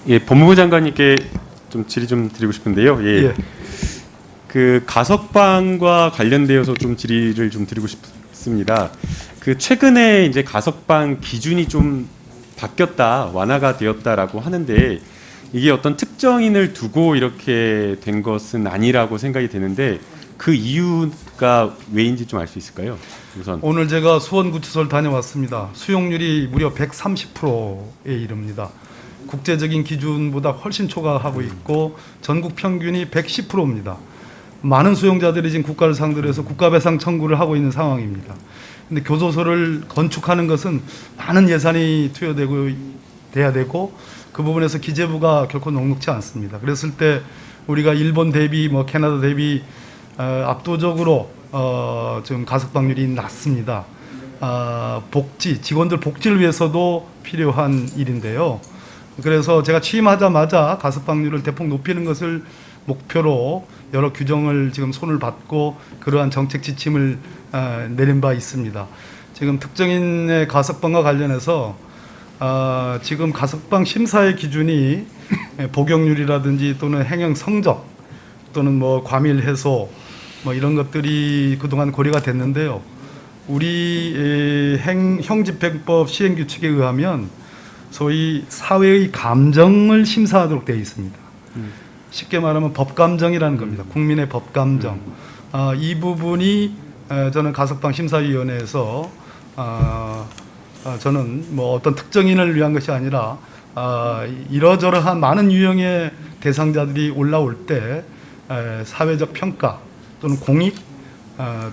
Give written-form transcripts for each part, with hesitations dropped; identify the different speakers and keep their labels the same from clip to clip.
Speaker 1: 예, 법무부 장관님께 좀 질의 좀 드리고 싶은데요. 예.
Speaker 2: 예.
Speaker 1: 그 가석방과 관련되어서 좀 질의를 좀 드리고 싶습니다. 그 최근에 이제 가석방 기준이 좀 바뀌었다, 완화가 되었다라고 하는데 이게 어떤 특정인을 두고 이렇게 된 것은 아니라고 생각이 되는데 그 이유가 왜인지 좀 알 수 있을까요? 우선
Speaker 2: 오늘 제가 수원구치소를 다녀왔습니다. 수용률이 무려 130%에 이릅니다. 국제적인 기준보다 훨씬 초과하고 있고 전국 평균이 110%입니다. 많은 수용자들이 지금 국가를 상대로 해서 국가배상 청구를 하고 있는 상황입니다. 근데 교도소를 건축하는 것은 많은 예산이 투여되고 돼야 되고 그 부분에서 기재부가 결코 녹록지 않습니다. 그랬을 때 우리가 일본 대비 캐나다 대비 압도적으로 지금 가석방률이 낮습니다. 직원들 복지를 위해서도 필요한 일인데요. 그래서 제가 취임하자마자 가석방률을 대폭 높이는 것을 목표로 여러 규정을 지금 손을 받고 그러한 정책 지침을 내린 바 있습니다. 지금 특정인의 가석방과 관련해서 지금 가석방 심사의 기준이 복역률이라든지 또는 행형 성적 또는 과밀 해소 이런 것들이 그동안 고려가 됐는데요. 우리 형집행법 시행규칙에 의하면 소위 사회의 감정을 심사하도록 되어 있습니다. 쉽게 말하면 법감정이라는 겁니다. 국민의 법감정. 이 부분이 저는 가석방 심사위원회에서 저는 어떤 특정인을 위한 것이 아니라 이러저러한 많은 유형의 대상자들이 올라올 때 사회적 평가 또는 공익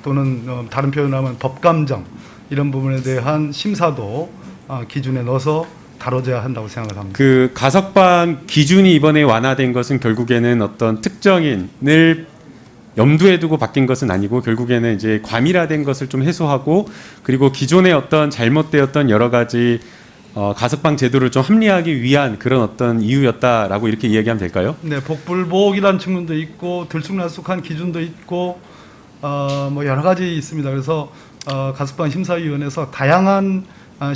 Speaker 2: 또는 다른 표현을 하면 법감정 이런 부분에 대한 심사도 기준에 넣어서 다뤄져야 한다고 생각을 합니다.
Speaker 1: 그 가석방 기준이 이번에 완화된 것은 결국에는 어떤 특정인을 염두에 두고 바뀐 것은 아니고 결국에는 이제 과밀화된 것을 좀 해소하고 그리고 기존의 어떤 잘못되었던 여러 가지 가석방 제도를 좀 합리화하기 위한 그런 어떤 이유였다라고 이렇게 이야기하면 될까요?
Speaker 2: 네, 복불복이라는 측면도 있고 들쑥날쑥한 기준도 있고 여러 가지 있습니다. 그래서 가석방 심사위원회에서 다양한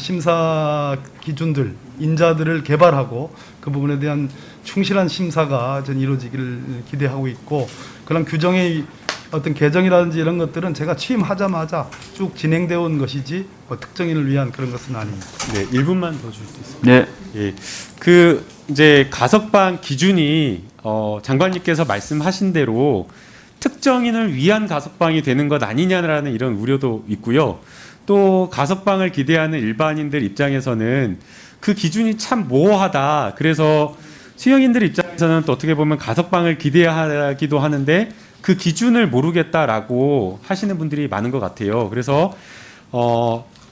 Speaker 2: 심사 기준들, 인자들을 개발하고 그 부분에 대한 충실한 심사가 전 이루어지기를 기대하고 있고 그런 규정의 어떤 개정이라든지 이런 것들은 제가 취임하자마자 쭉 진행되어 온 것이지 특정인을 위한 그런 것은 아닙니다.
Speaker 1: 네, 1분만 더 줄 수 있습니다.
Speaker 3: 네.
Speaker 1: 예, 그 이제 가석방 기준이 장관님께서 말씀하신 대로 특정인을 위한 가석방이 되는 것 아니냐라는 이런 우려도 있고요. 또 가석방을 기대하는 일반인들 입장에서는 그 기준이 참 모호하다. 그래서 수용인들 입장에서는 또 어떻게 보면 가석방을 기대하기도 하는데 그 기준을 모르겠다라고 하시는 분들이 많은 것 같아요. 그래서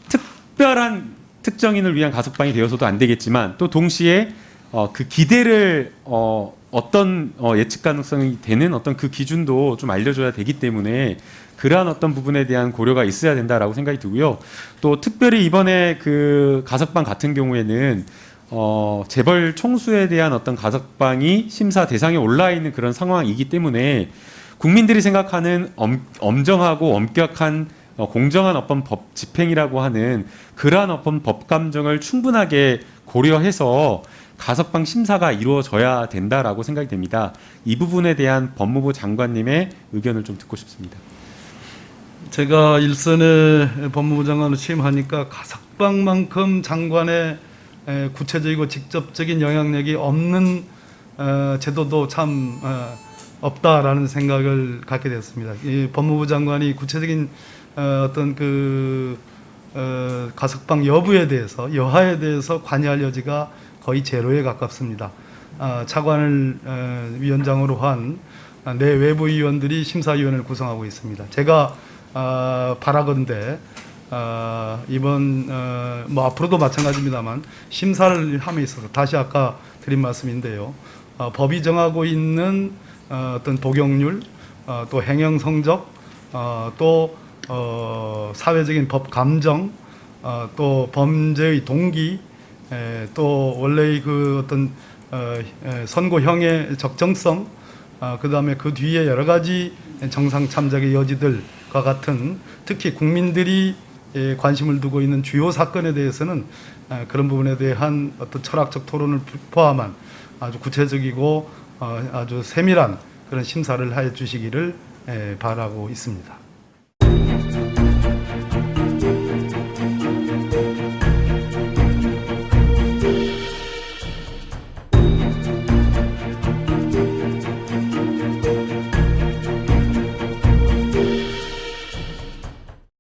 Speaker 1: 특별한 특정인을 위한 가석방이 되어서도 안 되겠지만 또 동시에 그 기대를 어떤 예측 가능성이 되는 어떤 그 기준도 좀 알려줘야 되기 때문에 그러한 어떤 부분에 대한 고려가 있어야 된다라고 생각이 들고요. 또 특별히 이번에 그 가석방 같은 경우에는 재벌 총수에 대한 어떤 가석방이 심사 대상에 올라 있는 그런 상황이기 때문에 국민들이 생각하는 엄정하고 엄격한 공정한 어떤 법 집행이라고 하는 그러한 어떤 법 감정을 충분하게 고려해서 가석방 심사가 이루어져야 된다라고 생각이 됩니다. 이 부분에 대한 법무부 장관님의 의견을 좀 듣고 싶습니다.
Speaker 2: 제가 일선에 법무부 장관으로 취임하니까 가석방만큼 장관의 구체적이고 직접적인 영향력이 없는 제도도 참 없다라는 생각을 갖게 됐습니다. 이 법무부 장관이 구체적인 어떤 가석방 여부에 대해서 여하에 대해서 관여할 여지가 거의 제로에 가깝습니다. 차관을 위원장으로 한 내 외부위원들이 심사위원회를 구성하고 있습니다. 제가 바라건대 이번 앞으로도 마찬가지입니다만 심사를 함에 있어서 다시 아까 드린 말씀인데요. 법이 정하고 있는 어떤 복역률, 또 행형 성적, 또 사회적인 법 감정, 또 범죄의 동기, 또 원래의 그 어떤 선고형의 적정성, 그 다음에 그 뒤에 여러 가지 정상 참작의 여지들과 같은 특히 국민들이 관심을 두고 있는 주요 사건에 대해서는 그런 부분에 대한 어떤 철학적 토론을 포함한 아주 구체적이고 아주 세밀한 그런 심사를 해 주시기를 바라고 있습니다.